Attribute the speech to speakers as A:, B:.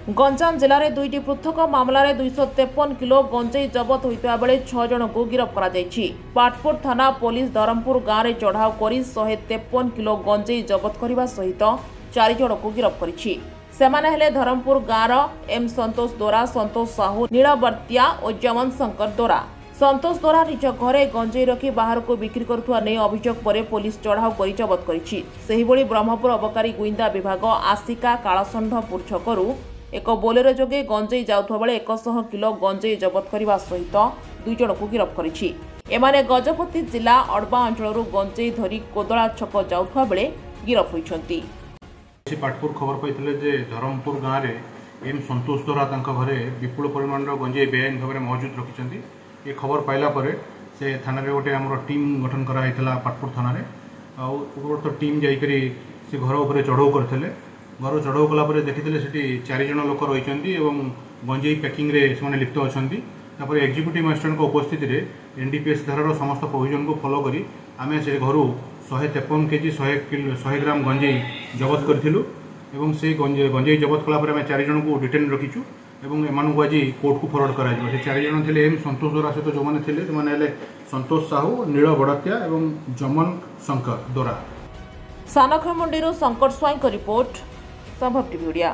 A: गंजाम जिले में दुईटी पृथक मामलें 253 किलो गंजेई जबत होता बेले 6 जन को गिरफ्त कर पाटपुर थाना पुलिस धरमपुर गाँव में चढ़ाऊ कर 153 किलो गंजेई जबत करने सहित 4 जन को गिरफ्त कर धरमपुर गाँव एम संतोष दोरा, संतोष साहू, नीलवर्तिया और जमन शंकर दोरा। संतोष दोरा निज घरे गंजेई रखी बाहर को बिक्री करुवा नहीं अभियोग पर पुलिस चढ़ाऊ कर जबत कर ब्रह्मपुर अबकारी गुइंदा विभाग आसिका कालसंढपुर छकरू एक बोलेरो जोगे गंजेई जाउथबा बेले 100 किलो गंजेई जबत करने सहित 2 जन को गिरफ्त कर गजपति जिला अड़बा अंचल गंजेई धरी कोदला छक जाउथबा बेले गिरफ्त होइछंती।
B: पाटपुर खबर पाई जे धरमपुर गाँव में एम संतोष द्वारा घरे विपुल परिमाण गंजेई बेआईन भाव में मौजूद रखिंट। ये खबर पाइला से थाना गोटे आम टीम गठन कराइला पाटपुर थाना तो टीम जाकरी से घर उपर चढ़ऊ करते घर चढ़ऊ कलापर देखी से 4 जन लोक रही गंजेई पैकिंग से लिप्त अच्छा एक्जिक्यूटिव मजिस्ट्रेट उपस्थित एनडीपीएस धारार समस्त प्रोविजन को फॉलो करी आमे से घर 153 केजी 100 ग्राम गंजेई जबत करूँ से गंजेई जबत कलापर आम 4 जन को डिटेन रखीचु एवं एमानू आज कोर्ट को फरवर्ड करा से 4 जन थे एम संतोष दोरा सहित जो मैंने थे से संतोष साहू, नीलवर्तिया एवं जमन शंकर दोरा।
A: सानखरमुंडी शंकर स्वाई रिपोर्ट संभव टीवी ओडिया।